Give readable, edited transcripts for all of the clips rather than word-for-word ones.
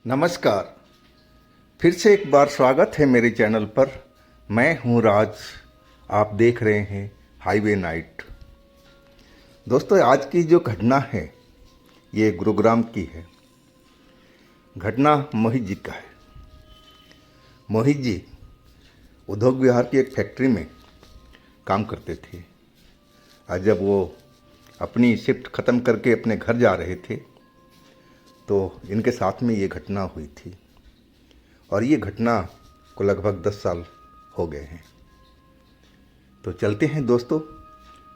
नमस्कार। फिर से एक बार स्वागत है मेरे चैनल पर। मैं हूं राज। आप देख रहे हैं हाईवे नाइट। दोस्तों, आज की जो घटना है ये गुरुग्राम की है। घटना मोहित जी का है। मोहित जी उद्योग विहार की एक फैक्ट्री में काम करते थे और जब वो अपनी शिफ्ट ख़त्म करके अपने घर जा रहे थे तो इनके साथ में ये घटना हुई थी और ये घटना को लगभग 10 साल हो गए हैं। तो चलते हैं दोस्तों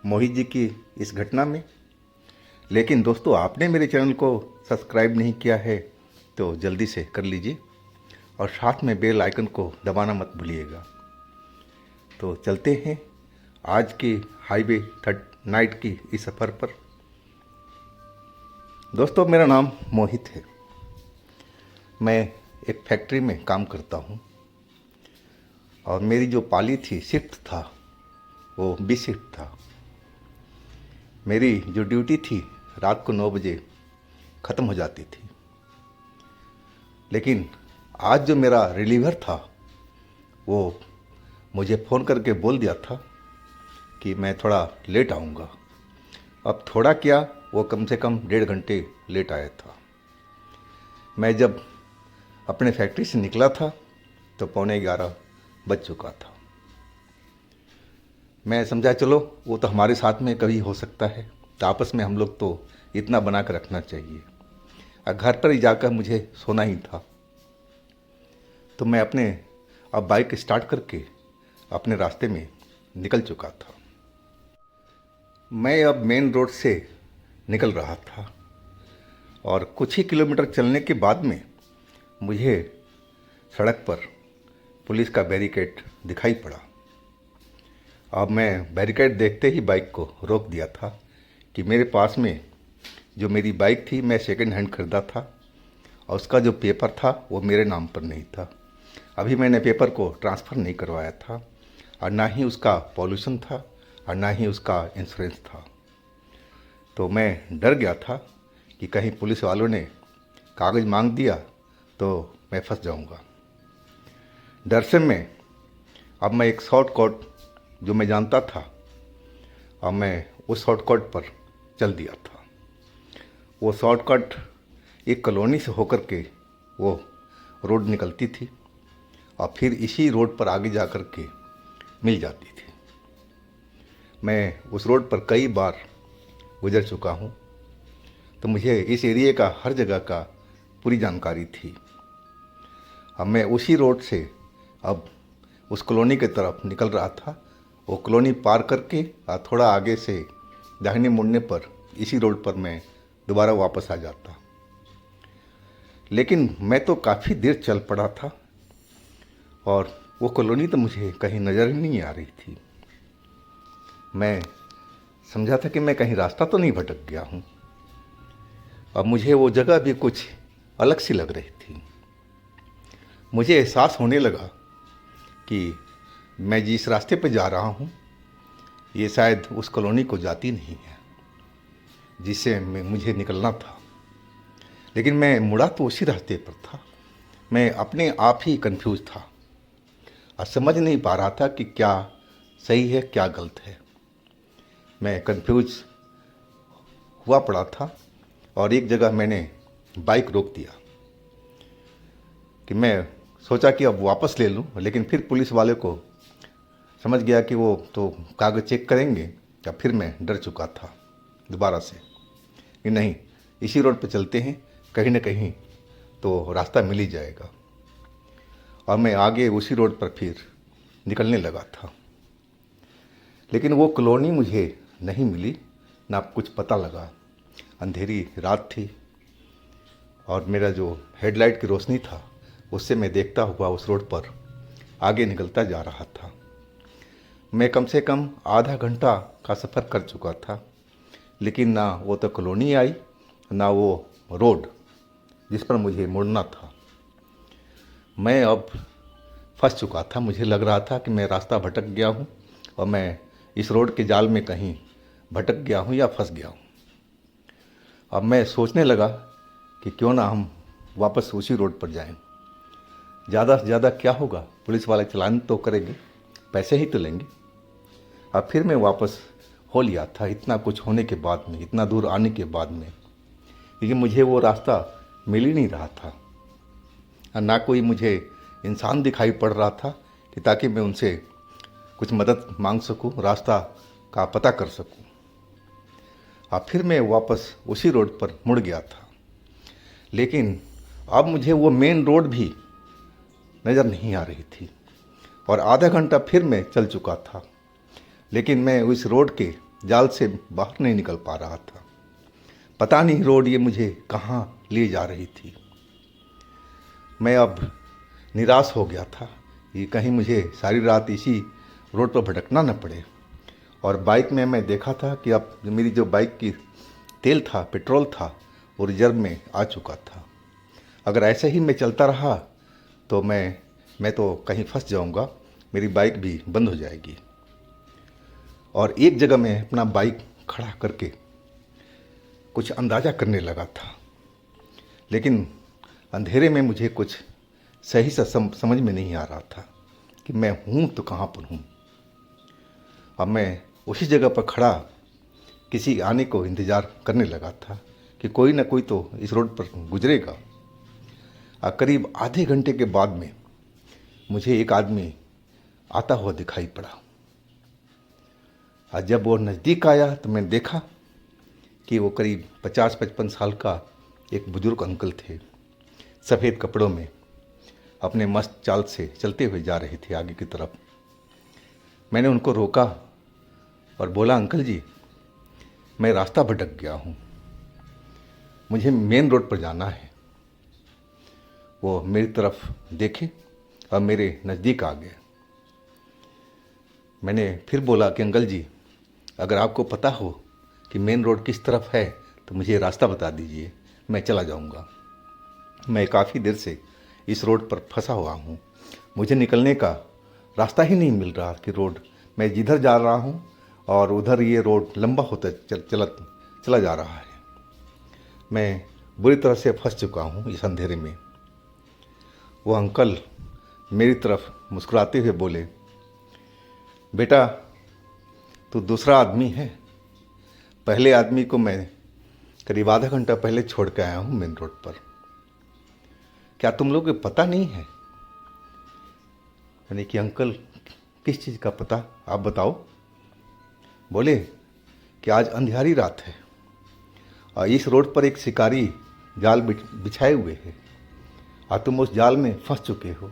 मोहित जी की इस घटना में। लेकिन दोस्तों, आपने मेरे चैनल को सब्सक्राइब नहीं किया है तो जल्दी से कर लीजिए और साथ में बेल आइकन को दबाना मत भूलिएगा। तो चलते हैं आज की हाईवे नाइट की इस सफ़र पर। दोस्तों, मेरा नाम मोहित है। मैं एक फैक्ट्री में काम करता हूँ और मेरी जो पाली थी, शिफ्ट था, वो बी शिफ्ट था। मेरी जो ड्यूटी थी रात को 9 बजे ख़त्म हो जाती थी। लेकिन आज जो मेरा रिलीवर था वो मुझे फ़ोन करके बोल दिया था कि मैं थोड़ा लेट आऊँगा। अब थोड़ा क्या, वो कम से कम 1.5 घंटे लेट आया था। मैं जब अपने फैक्ट्री से निकला था तो 11:15 बज चुका था। मैं समझा चलो वो तो हमारे साथ में कभी हो सकता है, तो आपस में हम लोग तो इतना बना कर रखना चाहिए। और घर पर ही जाकर मुझे सोना ही था। तो मैं अपने अब बाइक स्टार्ट करके अपने रास्ते में निकल चुका था। मैं अब मेन रोड से निकल रहा था और कुछ ही किलोमीटर चलने के बाद में मुझे सड़क पर पुलिस का बैरिकेड दिखाई पड़ा। अब मैं बैरिकेड देखते ही बाइक को रोक दिया था कि मेरे पास में जो मेरी बाइक थी, मैं सेकंड हैंड खरीदा था और उसका जो पेपर था वो मेरे नाम पर नहीं था। अभी मैंने पेपर को ट्रांसफ़र नहीं करवाया था और ना ही उसका पॉल्यूशन था और ना ही उसका इंश्योरेंस था। तो मैं डर गया था कि कहीं पुलिस वालों ने कागज़ मांग दिया तो मैं फंस जाऊंगा। डर से मैं एक शॉर्टकट जो मैं जानता था, अब मैं उस शॉर्टकट पर चल दिया था। वो शॉर्टकट एक कॉलोनी से होकर के वो रोड निकलती थी और फिर इसी रोड पर आगे जा कर के मिल जाती थी। मैं उस रोड पर कई बार गुजर चुका हूँ, तो मुझे इस एरिया का हर जगह का पूरी जानकारी थी। अब मैं उसी रोड से अब उस कॉलोनी की तरफ निकल रहा था। वो कॉलोनी पार करके और थोड़ा आगे से दाहिने मुड़ने पर इसी रोड पर मैं दोबारा वापस आ जाता। लेकिन मैं तो काफ़ी देर चल पड़ा था और वो कॉलोनी तो मुझे कहीं नज़र ही नहीं आ रही थी। मैं समझा था कि मैं कहीं रास्ता तो नहीं भटक गया हूँ। अब मुझे वो जगह भी कुछ अलग सी लग रही थी। मुझे एहसास होने लगा कि मैं जिस रास्ते पर जा रहा हूँ ये शायद उस कॉलोनी को जाती नहीं है जिससे मुझे निकलना था। लेकिन मैं मुड़ा तो उसी रास्ते पर था। मैं अपने आप ही कंफ्यूज था और समझ नहीं पा रहा था कि क्या सही है क्या गलत है। मैं कंफ्यूज हुआ पड़ा था और एक जगह मैंने बाइक रोक दिया कि मैं सोचा कि अब वापस ले लूं, लेकिन फिर पुलिस वाले को समझ गया कि वो तो कागज़ चेक करेंगे। या फिर मैं डर चुका था दोबारा से कि नहीं, इसी रोड पे चलते हैं, कहीं ना कहीं तो रास्ता मिल ही जाएगा। और मैं आगे उसी रोड पर फिर निकलने लगा था। लेकिन वो कॉलोनी मुझे नहीं मिली, ना कुछ पता लगा। अंधेरी रात थी और मेरा जो हेडलाइट की रोशनी था उससे मैं देखता हुआ उस रोड पर आगे निकलता जा रहा था। मैं कम से कम आधा घंटा का सफ़र कर चुका था, लेकिन ना वो तो कॉलोनी आई ना वो रोड जिस पर मुझे मुड़ना था। मैं अब फंस चुका था। मुझे लग रहा था कि मैं रास्ता भटक गया हूँ और मैं इस रोड के जाल में कहीं भटक गया हूँ या फंस गया हूँ। अब मैं सोचने लगा कि क्यों ना हम वापस उसी रोड पर जाएं। ज़्यादा से ज़्यादा क्या होगा, पुलिस वाले चालान तो करेंगे, पैसे ही तो लेंगे। अब फिर मैं वापस हो लिया था, इतना कुछ होने के बाद में, इतना दूर आने के बाद में, क्योंकि मुझे वो रास्ता मिल ही नहीं रहा था और ना कोई मुझे इंसान दिखाई पड़ रहा था कि ताकि मैं उनसे कुछ मदद मांग सकूं, रास्ता का पता कर सकूं। अब फिर मैं वापस उसी रोड पर मुड़ गया था, लेकिन अब मुझे वो मेन रोड भी नज़र नहीं आ रही थी और आधा घंटा फिर मैं चल चुका था, लेकिन मैं उस रोड के जाल से बाहर नहीं निकल पा रहा था। पता नहीं रोड ये मुझे कहाँ ले जा रही थी। मैं अब निराश हो गया था कि कहीं मुझे सारी रात इसी रोड पर भटकना न पड़े। और बाइक में मैं देखा था कि अब मेरी जो बाइक की तेल था, पेट्रोल था, वो रिजर्व में आ चुका था। अगर ऐसे ही मैं चलता रहा तो मैं तो कहीं फंस जाऊंगा, मेरी बाइक भी बंद हो जाएगी। और एक जगह मैं अपना बाइक खड़ा करके कुछ अंदाज़ा करने लगा था, लेकिन अंधेरे में मुझे कुछ सही से समझ में नहीं आ रहा था कि मैं हूँ तो कहाँ पर हूँ। अब मैं उसी जगह पर खड़ा किसी आने को इंतज़ार करने लगा था कि कोई ना कोई तो इस रोड पर गुजरेगा। और करीब आधे घंटे के बाद में मुझे एक आदमी आता हुआ दिखाई पड़ा। और जब वो नज़दीक आया तो मैंने देखा कि वो करीब 50-55 साल का एक बुजुर्ग अंकल थे, सफ़ेद कपड़ों में, अपने मस्त चाल से चलते हुए जा रहे थे आगे की तरफ। मैंने उनको रोका और बोला, अंकल जी, मैं रास्ता भटक गया हूँ, मुझे मेन रोड पर जाना है। वो मेरी तरफ देखे और मेरे नज़दीक आ गए। मैंने फिर बोला कि अंकल जी, अगर आपको पता हो कि मेन रोड किस तरफ है तो मुझे रास्ता बता दीजिए, मैं चला जाऊंगा। मैं काफ़ी देर से इस रोड पर फंसा हुआ हूँ, मुझे निकलने का रास्ता ही नहीं मिल रहा कि रोड, मैं जिधर जा रहा हूँ और उधर ये रोड लंबा होता चला जा रहा है। मैं बुरी तरह से फंस चुका हूँ इस अंधेरे में। वो अंकल मेरी तरफ मुस्कुराते हुए बोले, बेटा, तू दूसरा आदमी है। पहले आदमी को मैं करीब आधा घंटा पहले छोड़ के आया हूँ मेन रोड पर। क्या तुम लोगों को पता नहीं है? यानी कि अंकल, किस चीज़ का पता, आप बताओ। बोले कि आज अंधियारी रात है और इस रोड पर एक शिकारी जाल बिछाए हुए है और तुम उस जाल में फंस चुके हो।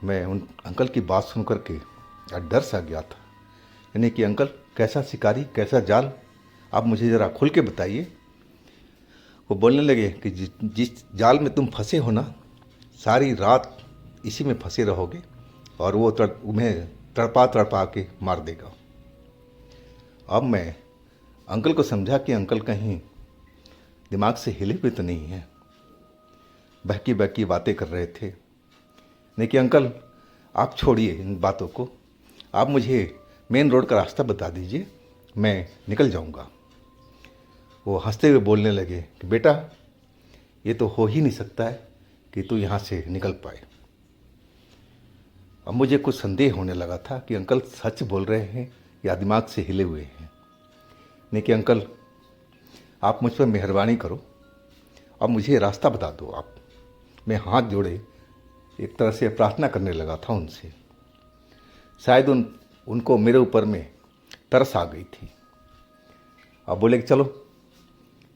मैं उन अंकल की बात सुन करके डर सा गया था। यानी कि अंकल, कैसा शिकारी, कैसा जाल, आप मुझे ज़रा खुल के बताइए। वो बोलने लगे कि जिस जाल में तुम फंसे हो ना, सारी रात इसी में फंसे रहोगे और वो तुम्हें तड़पा तड़पा के मार देगा। अब मैं अंकल को समझा कि अंकल कहीं दिमाग से हिले हुए तो नहीं है, बहकी बहकी बातें कर रहे थे। नहीं कि अंकल, आप छोड़िए इन बातों को, आप मुझे मेन रोड का रास्ता बता दीजिए, मैं निकल जाऊंगा। वो हंसते हुए बोलने लगे कि बेटा, ये तो हो ही नहीं सकता है कि तू यहाँ से निकल पाए। अब मुझे कुछ संदेह होने लगा था कि अंकल सच बोल रहे हैं या दिमाग से हिले हुए हैं। नहीं कि अंकल, आप मुझ पर मेहरबानी करो, अब मुझे रास्ता बता दो आप। मैं हाथ जोड़े एक तरह से प्रार्थना करने लगा था उनसे। शायद उनको मेरे ऊपर में तरस आ गई थी। अब बोले कि चलो,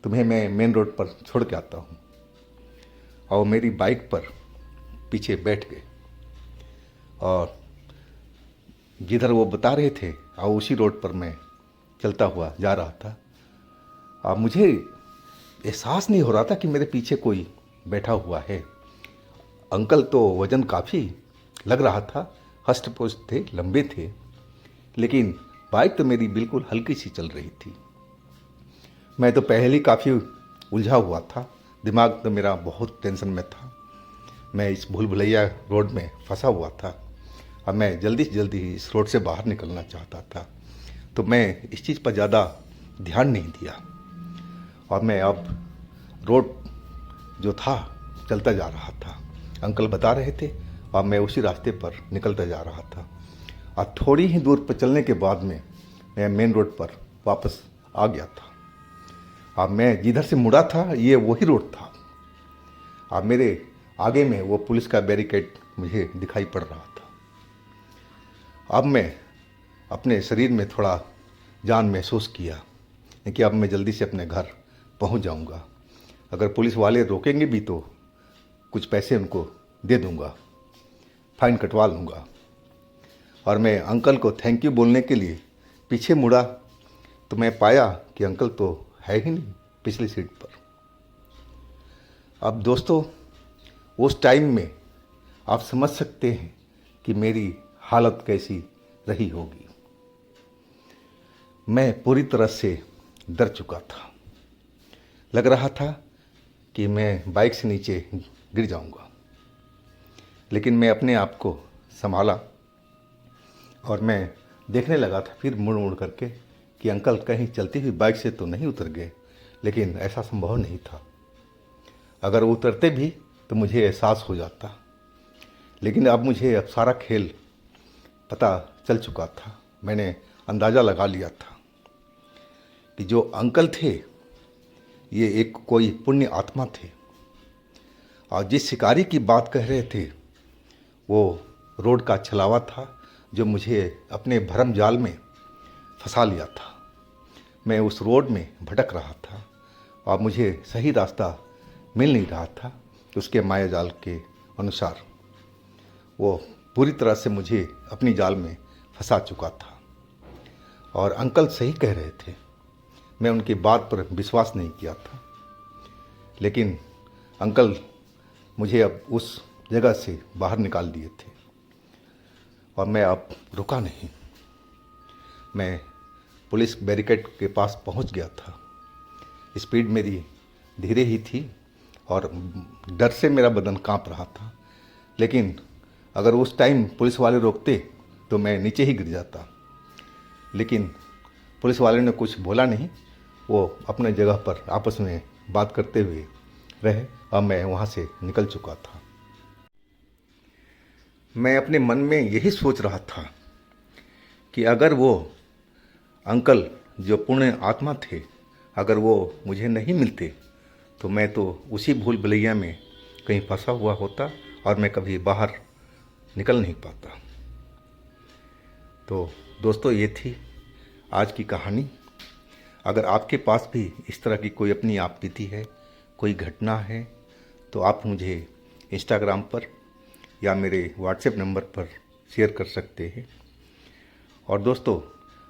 तुम्हें मैं मेन रोड पर छोड़ के आता हूँ। और मेरी बाइक पर पीछे बैठ गए और जिधर वो बता रहे थे और उसी रोड पर मैं चलता हुआ जा रहा था। अब मुझे एहसास नहीं हो रहा था कि मेरे पीछे कोई बैठा हुआ है। अंकल तो वज़न काफ़ी लग रहा था, हष्ट-पुष्ट थे, लंबे थे, लेकिन बाइक तो मेरी बिल्कुल हल्की सी चल रही थी। मैं तो पहले ही काफ़ी उलझा हुआ था, दिमाग तो मेरा बहुत टेंशन में था। मैं इस भूल भुलैया रोड में फंसा हुआ था। अब मैं जल्दी से जल्दी इस रोड से बाहर निकलना चाहता था, तो मैं इस चीज़ पर ज़्यादा ध्यान नहीं दिया और मैं अब रोड जो था चलता जा रहा था। अंकल बता रहे थे और मैं उसी रास्ते पर निकलता जा रहा था। और थोड़ी ही दूर पर चलने के बाद में मैं मेन रोड पर वापस आ गया था। अब मैं जिधर से मुड़ा था ये वही रोड था। अब मेरे आगे में वो पुलिस का बैरिकेड मुझे दिखाई पड़ रहा था। अब मैं अपने शरीर में थोड़ा जान महसूस किया कि अब मैं जल्दी से अपने घर पहुंच जाऊंगा। अगर पुलिस वाले रोकेंगे भी तो कुछ पैसे उनको दे दूंगा, फाइन कटवा लूँगा। और मैं अंकल को थैंक यू बोलने के लिए पीछे मुड़ा तो मैं पाया कि अंकल तो है ही नहीं पिछली सीट पर। अब दोस्तों, उस टाइम में आप समझ सकते हैं कि मेरी हालत कैसी रही होगी। मैं पूरी तरह से डर चुका था। लग रहा था कि मैं बाइक से नीचे गिर जाऊंगा, लेकिन मैं अपने आप को संभाला और मैं देखने लगा था फिर मुड़ मुड़ करके कि अंकल कहीं चलती हुई बाइक से तो नहीं उतर गए। लेकिन ऐसा संभव नहीं था। अगर उतरते भी तो मुझे एहसास हो जाता। लेकिन अब मुझे अब सारा खेल पता चल चुका था। मैंने अंदाज़ा लगा लिया था कि जो अंकल थे ये एक कोई पुण्य आत्मा थे और जिस शिकारी की बात कह रहे थे वो रोड का छलावा था जो मुझे अपने भरम जाल में फंसा लिया था। मैं उस रोड में भटक रहा था और मुझे सही रास्ता मिल नहीं रहा था। उसके माया जाल के अनुसार वो पूरी तरह से मुझे अपनी जाल में फंसा चुका था। और अंकल सही कह रहे थे। मैं उनकी बात पर विश्वास नहीं किया था। लेकिन अंकल मुझे अब उस जगह से बाहर निकाल दिए थे और मैं अब रुका नहीं। मैं पुलिस बैरिकेड के पास पहुंच गया था। स्पीड मेरी धीरे ही थी और डर से मेरा बदन कांप रहा था। लेकिन अगर उस टाइम पुलिस वाले रोकते तो मैं नीचे ही गिर जाता। लेकिन पुलिस वाले ने कुछ बोला नहीं। वो अपने जगह पर आपस में बात करते हुए रहे और मैं वहाँ से निकल चुका था। मैं अपने मन में यही सोच रहा था कि अगर वो अंकल जो पुण्य आत्मा थे, अगर वो मुझे नहीं मिलते तो मैं तो उसी भूल भुलैया में कहीं फंसा हुआ होता और मैं कभी बाहर निकल नहीं पाता। तो दोस्तों, ये थी आज की कहानी। अगर आपके पास भी इस तरह की कोई अपनी आप बीती है, कोई घटना है, तो आप मुझे इंस्टाग्राम पर या मेरे व्हाट्सएप नंबर पर शेयर कर सकते हैं। और दोस्तों,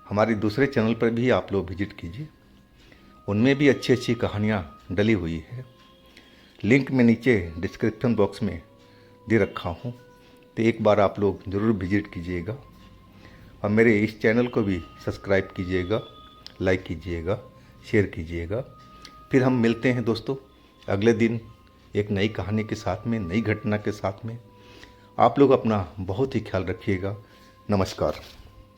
हमारे दूसरे चैनल पर भी आप लोग विजिट कीजिए। उनमें भी अच्छी अच्छी कहानियाँ डली हुई है। लिंक मैं नीचे डिस्क्रिप्शन बॉक्स में दे रखा हूँ, तो एक बार आप लोग ज़रूर विजिट कीजिएगा। और मेरे इस चैनल को भी सब्सक्राइब कीजिएगा, लाइक कीजिएगा, शेयर कीजिएगा। फिर हम मिलते हैं दोस्तों अगले दिन एक नई कहानी के साथ में, नई घटना के साथ में। आप लोग अपना बहुत ही ख्याल रखिएगा। नमस्कार।